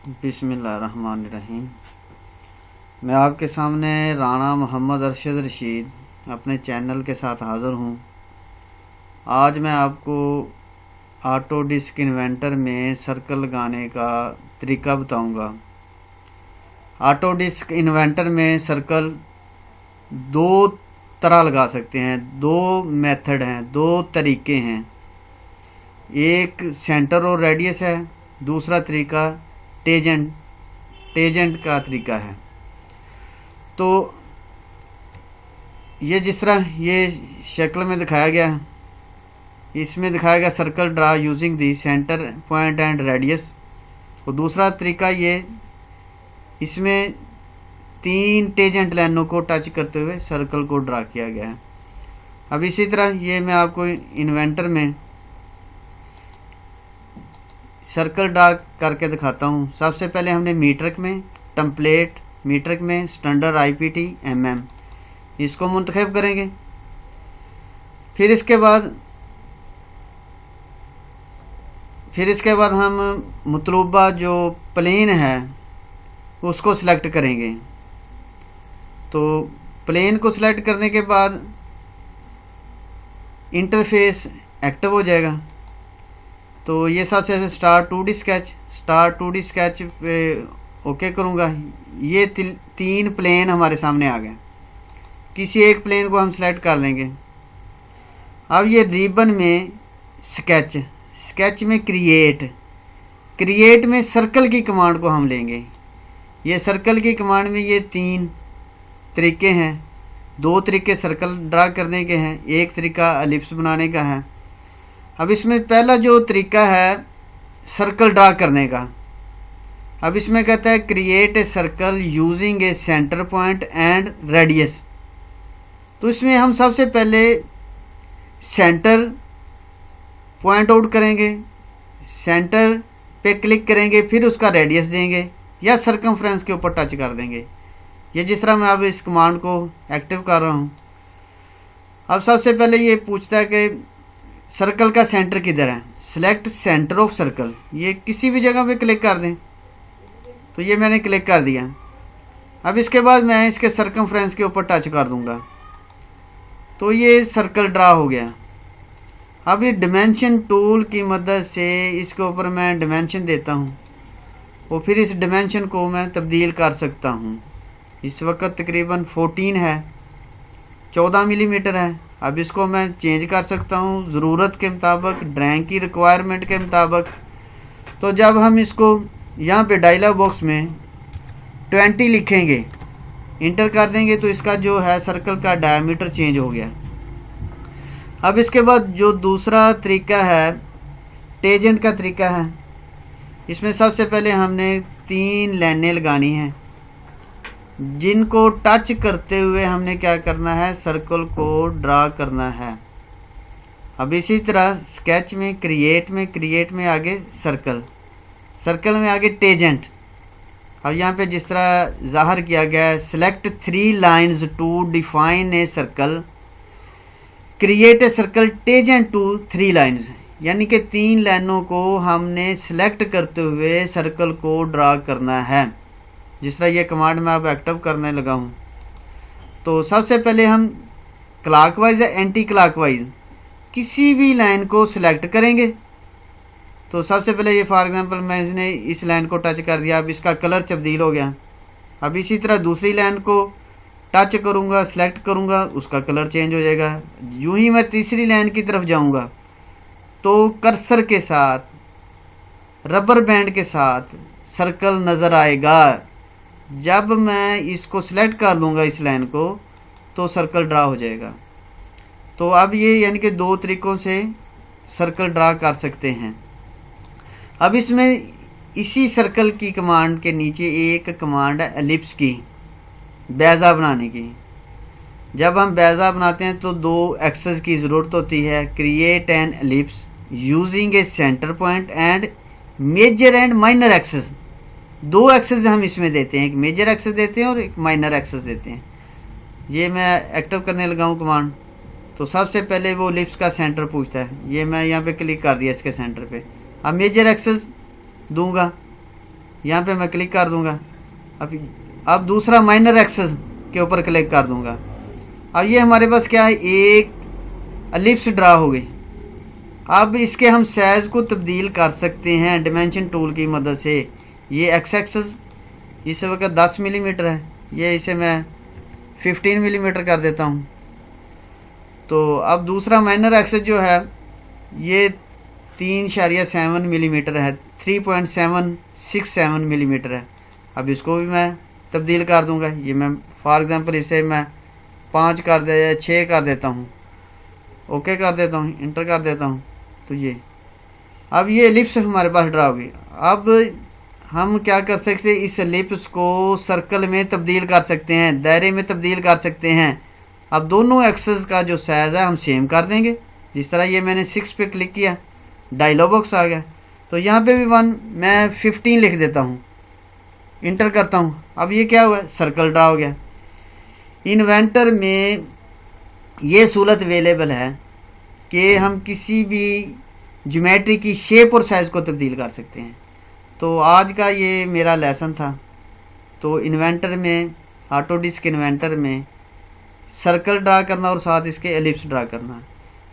बिस्मिल्लाहिर्रहमानिर्रहीम। मैं आपके सामने राना मोहम्मद अरशद रशीद अपने चैनल के साथ हाज़िर हूँ। आज मैं आपको ऑटो डिस्क इन्वेंटर में सर्कल लगाने का तरीका बताऊंगा। ऑटो डिस्क इन्वेंटर में सर्कल दो तरह लगा सकते हैं, दो मेथड हैं, दो तरीके हैं। एक सेंटर और रेडियस है, दूसरा तरीका टेजेंट का तरीका है। तो ये जिस तरह ये शक्ल में दिखाया गया, इसमें दिखाया गया circle draw using the centre point and radius. और दूसरा तरीका ये, इसमें 3 टेजेंट लाइनों को टच करते हुए सर्कल को ड्रा किया गया है। अब इसी तरह ये मैं आपको इन्वेंटर में सर्कल ड्रा करके दिखाता हूँ। सबसे पहले हमने मीट्रिक में टेम्पलेट, मीट्रिक में स्टैंडर्ड IPT mm इसको मुंतखब करेंगे। फिर इसके बाद हम मतलूबा जो प्लेन है उसको सिलेक्ट करेंगे। तो प्लेन को सिलेक्ट करने के बाद इंटरफेस एक्टिव हो जाएगा। तो ये सबसे स्टार 2D स्केच पे ओके करूँगा। ये 3 प्लेन हमारे सामने आ गए। किसी एक प्लेन को हम सिलेक्ट कर लेंगे। अब ये रिबन में स्केच में क्रिएट में सर्कल की कमांड को हम लेंगे। ये सर्कल की कमांड में ये 3 तरीके हैं। 2 तरीके सर्कल ड्रा करने के हैं, एक तरीका एलिप्स बनाने का है। अब इसमें पहला जो तरीका है सर्कल ड्रा करने का, अब इसमें कहता है create a circle using a centre point and radius. तो इसमें हम सबसे पहले सेंटर पॉइंट आउट करेंगे, सेंटर पे क्लिक करेंगे, फिर उसका रेडियस देंगे या सर्कमफ्रेंस के ऊपर टच कर देंगे। ये जिस तरह मैं अब इस कमांड को एक्टिव कर रहा हूँ। अब सबसे पहले ये पूछता है कि सर्कल का सेंटर किधर है। सिलेक्ट सेंटर ऑफ सर्कल, ये किसी भी जगह पे क्लिक कर दें। तो ये मैंने क्लिक कर दिया। अब इसके बाद मैं इसके सर्कमफ्रेंस के ऊपर टच कर दूंगा तो ये सर्कल ड्रा हो गया। अब ये डिमेंशन टूल की मदद से इसके ऊपर मैं डिमेंशन देता हूँ और फिर इस डिमेंशन को मैं तब्दील कर सकता हूँ। इस वक्त तकरीबन 14 है, 14 मिलीमीटर है। अब इसको मैं चेंज कर सकता हूँ ज़रूरत के मुताबिक, ड्राइंग की रिक्वायरमेंट के मुताबिक। तो जब हम इसको यहाँ पे डायलॉग बॉक्स में 20 लिखेंगे, इंटर कर देंगे, तो इसका जो है सर्कल का डायमीटर चेंज हो गया। अब इसके बाद जो दूसरा तरीका है टेजेंट का तरीका है, इसमें सबसे पहले हमने 3 लाइनें लगानी हैं जिनको टच करते हुए हमने क्या करना है, सर्कल को ड्रा करना है। अब इसी तरह स्केच में क्रिएट में आगे सर्कल में आगे टेजेंट। अब यहाँ पे जिस तरह जाहिर किया गया है, select 3 lines to define a circle, create a circle tangent to 3 lines, यानी कि 3 लाइनों को हमने सिलेक्ट करते हुए सर्कल को ड्रा करना है। जिस तरह ये कमांड मैं अब एक्टिव करने लगा हूँ। तो सबसे पहले हम क्लॉकवाइज या एंटी क्लॉकवाइज किसी भी लाइन को सिलेक्ट करेंगे। तो सबसे पहले ये फॉर एग्जांपल मैं इसने इस लाइन को टच कर दिया, अब इसका कलर तब्दील हो गया। अब इसी तरह दूसरी लाइन को टच करूँगा, सिलेक्ट करूँगा, उसका कलर चेंज हो जाएगा। यूँ ही मैं तीसरी लाइन की तरफ जाऊँगा तो कर्सर के साथ, रबर बैंड के साथ सर्कल नज़र आएगा। जब मैं इसको सिलेक्ट कर लूँगा इस लाइन को तो सर्कल ड्रा हो जाएगा। तो अब ये यानी कि 2 तरीक़ों से सर्कल ड्रा कर सकते हैं। अब इसमें इसी सर्कल की कमांड के नीचे एक कमांड है एलिप्स की, बेज़ा बनाने की। जब हम बेज़ा बनाते हैं तो 2 एक्सेस की ज़रूरत होती है। Create an ellipse using a centre point and major and minor axes. 2 axes हम इसमें देते हैं, एक मेजर एक्सेस देते हैं और एक माइनर एक्सेस देते हैं। ये मैं एक्टिव करने लगा हूँ कमांड। तो सबसे पहले वो एलिप्स का सेंटर पूछता है, ये मैं यहाँ पे क्लिक कर दिया इसके सेंटर पे। अब मेजर एक्सेस दूंगा यहाँ पे मैं क्लिक कर दूंगा। अब दूसरा माइनर एक्सेस के ऊपर क्लिक कर दूंगा। अब ये हमारे पास क्या है, एक एलिप्स ड्रा हो गई। अब इसके हम साइज को तब्दील कर सकते हैं डिमेंशन टूल की मदद से। ये एक्स एक्सेस इस वक्त 10 मिलीमीटर है, ये इसे मैं 15 मिलीमीटर कर देता हूँ। तो अब दूसरा माइनर एक्सेस जो है ये 3.7 मिलीमीटर है, 3.767 मिलीमीटर है। अब इसको भी मैं तब्दील कर दूंगा। ये मैं फॉर एग्जांपल इसे मैं 5 कर दे या 6 कर देता हूँ, ओके कर देता हूँ, इंटर कर देता हूँ। तो ये अब ये एलिप्स हमारे पास ड्रा होगी। अब हम क्या कर सकते हैं, इस एलिप्स को सर्कल में तब्दील कर सकते हैं, दायरे में तब्दील कर सकते हैं। अब दोनों एक्सेस का जो साइज़ है हम सेम कर देंगे। जिस तरह ये मैंने 6 पे क्लिक किया, डायलॉग बॉक्स आ गया। तो यहाँ पे भी मैं 15 लिख देता हूँ, इंटर करता हूँ। अब ये क्या हुआ, सर्कल ड्रा हो गया। इन्वेंटर में ये सहूलत अवेलेबल है कि हम किसी भी ज्योमेट्री की शेप और साइज़ को तब्दील कर सकते हैं। तो आज का ये मेरा लेसन था। तो इन्वेंटर में, ऑटोडिस्क इन्वेंटर में सर्कल ड्रा करना और साथ इसके एलिप्स ड्रा करना।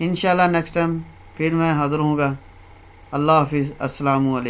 इंशाल्लाह नेक्स्ट टाइम फिर मैं हाज़िर होऊंगा। अल्लाह हाफिज़, अस्सलामु अलैकुम।